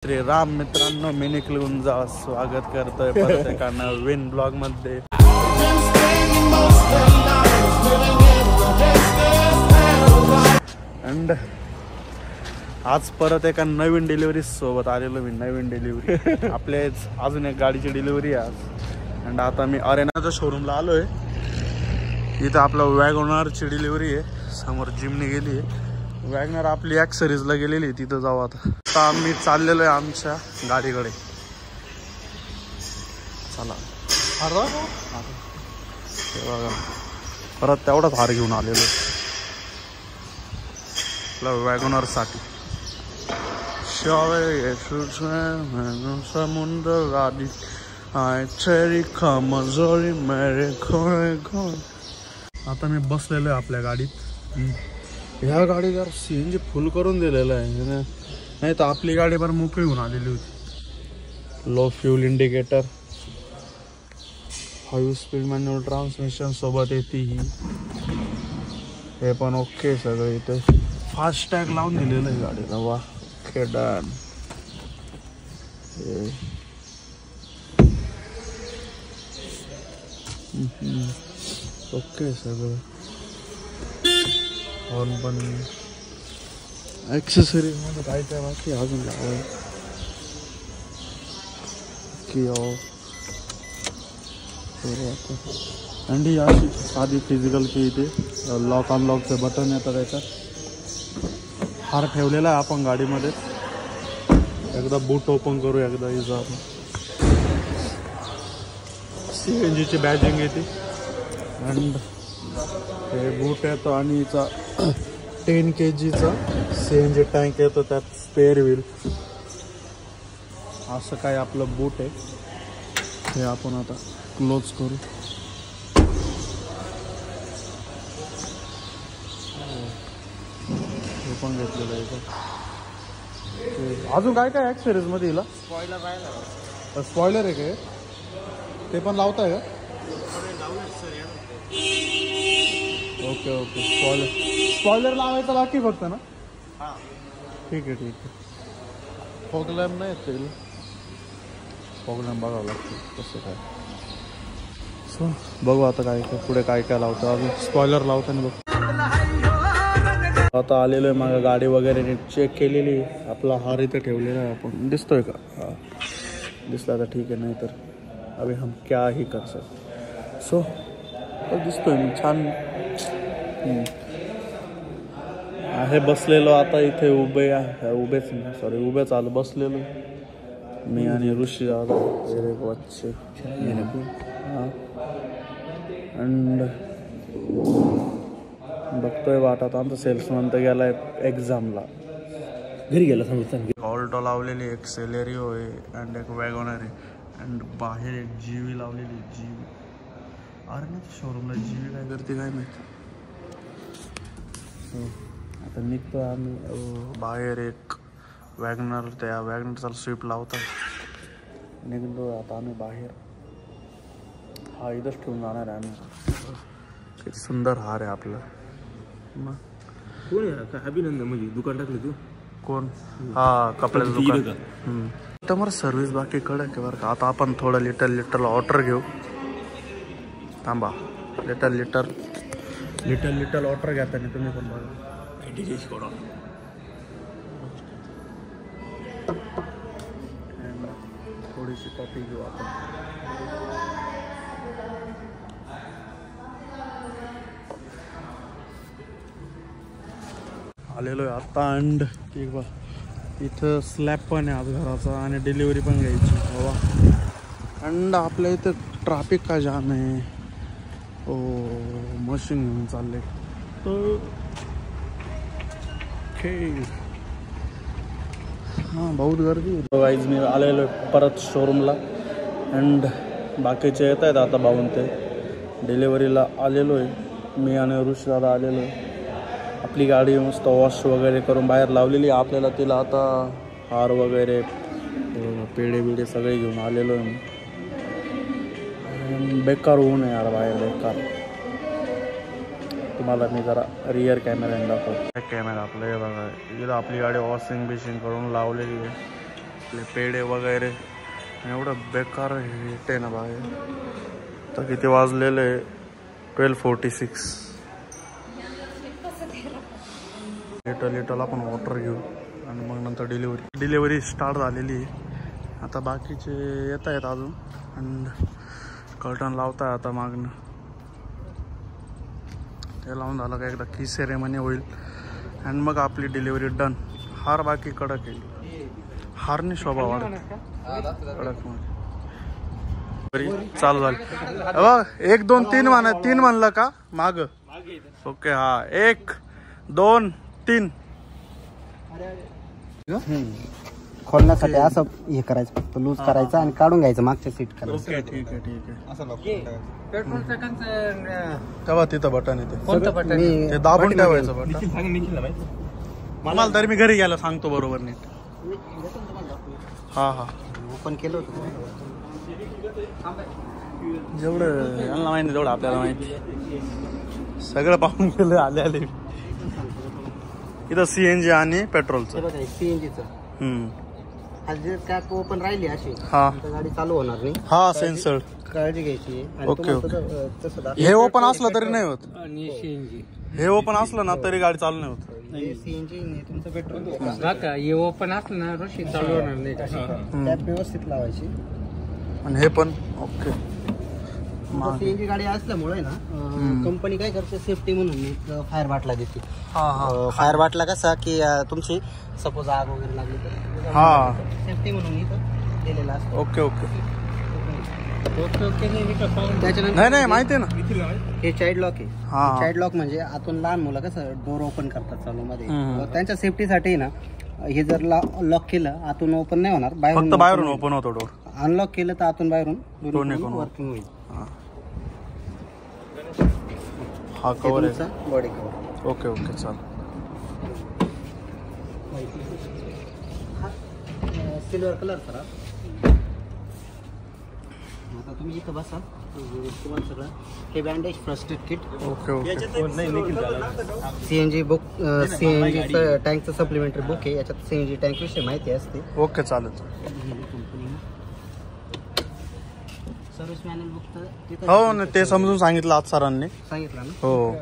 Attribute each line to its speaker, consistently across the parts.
Speaker 1: श्रीराम मित्रांनो, मी निखिल जा स्वागत करतोय परत एका नवीन ब्लॉग मध्ये. अँड आज परत एका नवीन डिलिव्हरी सोबत आलेलो मी. नवीन डिलिव्हरी आपल्याच अजून एक गाडीची डिलिव्हरी आहे आज. अँड आता मी अरेनाच्या शोरूमला आलोय. इथं आपला वॅगनरची डिलिव्हरी आहे. समोर जिमनी गेली आहे. वॅगनर आपली ॲक्सेसरीजला गेलेली, तिथं जाऊ आता. आता आम्ही चाललेलो आहे आमच्या गाडीकडे. चला बघा, परत तेवढाच हार घेऊन आलेलो आपल्या वॅगनरसाठी. समुद्र गाडी आता मी बसलेलो आहे आपल्या गाडीत. ह्या गाडी जर CNG फुल करून दिलेलं आहे, नाही तर आपली गाडी पण मोकळी होऊन आलेली होती. Low fuel indicator, 5 speed manual transmission सोबत येते ही. हे पण ओके सगळं. इथे फास्ट टॅग लावून दिलेलं आहे गाडीला. वा ओके डन. ओके सगळं. हॉर्न पण, ॲक्सेसरीज मध्ये काय काय बाकी अजून लावाय की अँड ही अशी साधी फिजिकल की इथे लॉक अनलॉकचे बटन येतात. त्याच्यात हार ठेवलेला आहे आपण गाडीमध्ये. एकदा बूट ओपन करू. एकदा हिचा CNGची बॅजिंग येते. अँड हे बूट येतो आणि हिचा 10 kgचा CNG टँक येतो. त्यात स्पेअर व्हील असं काय आपलं बूट आहे. हे आपण आता क्लोज करू. हे पण घेतलेलं आहे. अजून काय काय ॲक्सेसरीज मध्ये हिला? स्पॉइलर आहे काय? ते पण लावताय का? Okay okay. स्पॉइलर लावायचं बाकी फक्त ना? ठीक आहे ठीक आहे. फॉग लॅम्प नाही येत. फॉग लॅम्प बघावं लागतं कसं काय. सो बघू आता काय काय पुढे काय काय लावतं. अजून स्पॉइलर लावताना बघ. आता आलेलो आहे. माझ्या गाडी वगैरे नीट चेक केलेली. आपला हार इथे ठेवलेला आहे. आपण दिसतोय का? हां दिसला तर ठीक आहे, नाही तर अभी हम क्या ही कर सकते. सो दिसतोय मी छान आहे. बसलेलो आता इथे उभेच आलो. बसलेलो मी आणि ऋषी दादा बच्चे. अँड बघतोय वाटत आमचा सेल्समन तर गेलाय एक्झामला. घरी गेला. ऑल्टो लावलेली, एक सेलेरिओ आहे अँड एक वॅगनर आहे. अँड बाहेर एक GV लावलेली. GV अरे ना शोरूमला GV काय करते काय माहिती. आता निघतो आम्ही. बाहेर एक वॅगनर, त्या वॅगनरचा स्विफ्ट लावतात. निघतो आता आम्ही बाहेर. हा इथंच ठेवून जाणार आहे आम्ही. किती सुंदर हार आहे आपला. मग
Speaker 2: कोण आहे? अभिनंदन म्हणजे दुकान टाकलं तू?
Speaker 1: कोण? हा कपड्याचं दुकान. कस्टमर सर्व्हिस बाकी कडक आहे बरं का. आता आपण थोडं लिटल ऑर्डर घेऊ. थांबा. लिटल ऑर्डर घ्या त्याने तुम्ही पण बघा. थोडीशी कॉफी घेऊ आपण. आलेलो आहे आता. अँड इथं स्लॅब पण आहे आज घराचा आणि डिलिव्हरी पण घ्यायची बाबा. अँड आपल्या इथं ट्रॅफिक का जाम आहे. ओ मशीन घेऊन चालले तर हां बहुत गर्दी. गाईज मी आलेलो आहे परत शोरूमला. अँड बाकीचे येत आहेत आता भाऊन ते. डिलिव्हरीला आलेलो आहे मी आणि ऋषी दादा आलेलो आहे. आपली गाडी मस्त वॉश वगैरे करून बाहेर लावलेली. आपल्याला तिला आता हार वगैरे पेढे बिडे सगळे घेऊन आलेलो आहे. बेकार ऊन आहे यार बाहेर, बेकार. तुम्हाला मी जरा रिअर कॅमेऱ्याने दाखवतो. कॅमेरा आपलं हे बघा. इथं आपली गाडी वॉशिंग बिशिंग करून लावलेली आहे. आपले पेढे वगैरे. एवढं बेकार हिट आहे ना बाहेर. तर किती वाजलेलं आहे 12:46. लिटल आपण वॉटर घेऊ आणि मग नंतर डिलिव्हरी स्टार्ट झालेली आहे. आता बाकीचे येत आहेत अजून आणि कर्टन लावताय आता मागणं. ते लावून झालं का एकदा की सेरेमनी होईल आणि मग आपली डिलिव्हरी डन. हार बाकी कडक येईल. हारने शोभा वाढत कडक मध्ये चालू झाली. 1 2 3 म्हणलं का माग. ओके हा 1 2 3.
Speaker 3: खोलण्यासाठी असं हे करायचं, फक्त लूज करायचं आणि काढून घ्यायचं मागच्या सीट खाली.
Speaker 1: ओके ठीक आहे. तेव्हा तिथं बटन येते, ते दाबून ठेवायचं बटन. मला तरी मी घरी गेला सांगतो बरोबर नीट. हा
Speaker 3: ओपन केलं होतं.
Speaker 1: जेवढं यांना माहिती तेवढं आपल्याला माहिती. सगळं पाहून गेलं आले. इथं CNG आणि पेट्रोलचं.
Speaker 3: CNGचं जर कॅप ओपन राहिली अशी गाडी चालू होणार नाही.
Speaker 1: हा सेन्सर
Speaker 3: काळजी घ्यायची.
Speaker 1: ओके हे ओपन असलं तरी नाही होत. हे ओपन असलं ना तरी गाडी चालू नाही होत.
Speaker 3: CNG तुमचं पेट्रोल
Speaker 4: हे ओपन असलं ना रशी चालू होणार नाही.
Speaker 3: कॅप व्यवस्थित लावायची.
Speaker 1: आणि हे पण ओके.
Speaker 3: CNG गाडी असल्यामुळे ना कंपनी काय करते सेफ्टी म्हणून एक फायर बाटला देते. फायर बाटला कसा की तुमची सपोज आग वगैरे लागली तर सेफ्टी म्हणून इथं दिलेला असतो.
Speaker 1: ओके
Speaker 3: त्याच्यानंतर
Speaker 1: नाही माहिती आहे ना
Speaker 3: हे चाइल्ड लॉक आहे. चाइल्ड लॉक म्हणजे आतून लहान मुलं कसं डोर ओपन करतात चालू मध्ये, त्यांच्या सेफ्टीसाठी ना हे जर लॉक केलं आतून ओपन नाही होणार,
Speaker 1: फक्त बाहेरून ओपन होतो डोर.
Speaker 3: अनलॉक केलं तर आतून बाहेरून वर्किंग होईल.
Speaker 1: हा कवर आहे,
Speaker 3: बॉडी कवर.
Speaker 1: ओके चाल.
Speaker 3: सिल्वर कलर करा. आता तुम्ही इथं बसा. तुम्हाला सगळं हे bandage first aid kit.
Speaker 1: Okay
Speaker 3: CNG book, CNG टँकचं सप्लिमेंटरी बुक आहे. याच्यात CNG टँक विषयी माहिती असते.
Speaker 1: ओके चालेल.
Speaker 3: सर्व्हिस मॅन्युअल बुक
Speaker 1: हो ना, ते समजून सांगितलं आज सरांनी.
Speaker 3: सांगितलं ना.
Speaker 1: हो.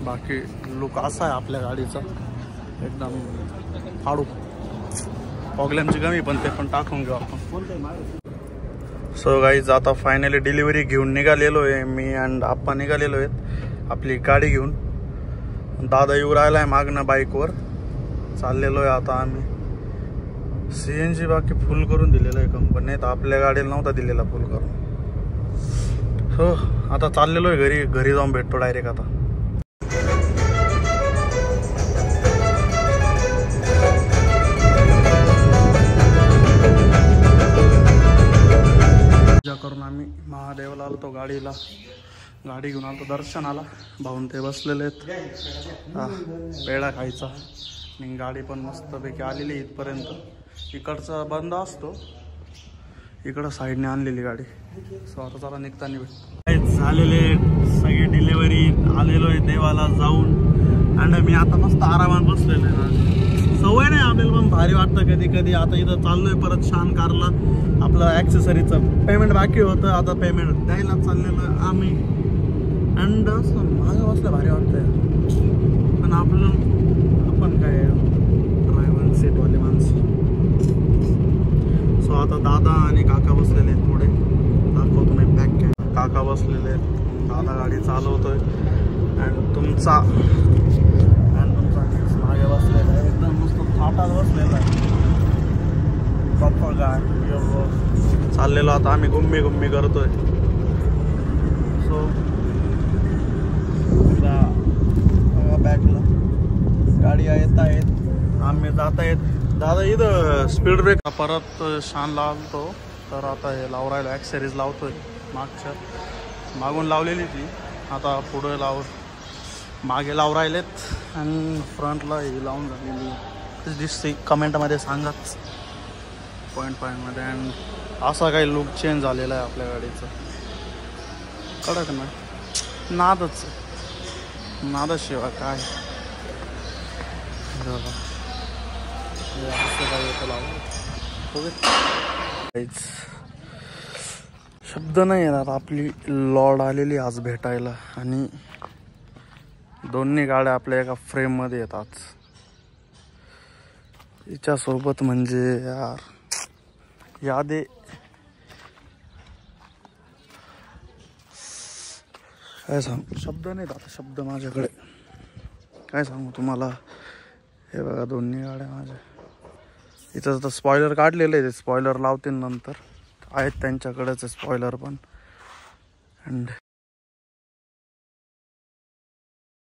Speaker 1: बाकी लुक असा आहे आपल्या गाडीचा एकदम फाडू. प्रॉब्लेमची कमी पण ते पण टाकून घेऊ आपण. सो गाईज आता फायनली डिलिव्हरी घेऊन निघालेलो आहे मी अँड आप्पा निघालेलो आहेत आपली गाडी घेऊन. दादा येऊ राहिला आहे मागणं बाईकवर. चाललेलो आहे आता आम्ही. CNG बाकी फुल करून दिलेलं आहे कंपनीत, आपल्या गाडीला नव्हता दिलेला फुल करून. हो आता चाललेलो आहे घरी जाऊन भेटतो डायरेक्ट आता. करून आम्ही महादेवाला आलतो गाडीला. गाडी घेऊन आलतो दर्शनाला. भाऊन ते बसलेले आहेत. पेढा खायचा आणि गाडी पण मस्तपैकी आलेली इथपर्यंत. इकडचा बंद असतो, इकडं साईडने आणलेली गाडी. सो आता जरा निघताना भेट झालेले सगळे डिलिव्हरी आलेलो आहे देवाला जाऊन. आणि मी आता मस्त आरामात बसलेलो आहे. सवय नाही आपल्याला पण भारी वाटतं कधी. आता इथं चाललोय परत शानकारला. आपलं ॲक्सेसरीचं पेमेंट बाकी होतं, आता पेमेंट द्यायला चाललेलं आम्ही. अँड असं माझं बसलं भारी वाटतंय. पण आपण काय ड्रायव्हर सीटवाले माणसं. सो आता दादा आणि काका बसलेले आहेत पुढे. दाखवतो मी पॅक केलं. काका बसलेले आहेत, दादा गाडी चालवतोय अँड तुमचा मागे बसलेला आहे एकदम मस्त थाटात बसलेला आहे. पप्पा गाय चाललेलो आता आम्ही गुम्मी करतोय. सो बॅकला गाडी येत आहेत, आम्ही जात आहेत. दादा इथं स्पीड ब्रेक परत शान लावतो. तर आता हे लावून राहिलो, ॲक्सेसरीज लावतोय. मागून लावलेली ती, आता पुढे मागे लावून राहिलेत आणि फ्रंटला ही लावून झालेली दिसते. कमेंटमध्ये सांगाच पॉईंटमध्ये. अँड असा काही लुक चेंज झालेला आहे आपल्या गाडीचं. कडक नाही, नादाशिवाय काय. शब्द नाही येणार. आपली लॉर्ड आलेली आज भेटायला आणि दोन्ही गाड्या आपल्या एका फ्रेम मध्ये येतात. हिच्या सोबत म्हणजे यार यादे काय सांगू, शब्द नाहीत आता, शब्द माझ्याकडे काय सांगू तुम्हाला. हे बघा दोन्ही गाड्या माझ्या इथं तर स्पॉइलर काढलेलं आहे, ते स्पॉइलर लावतील नंतर, आहेत त्यांच्याकडेच स्पॉइलर पण. अँड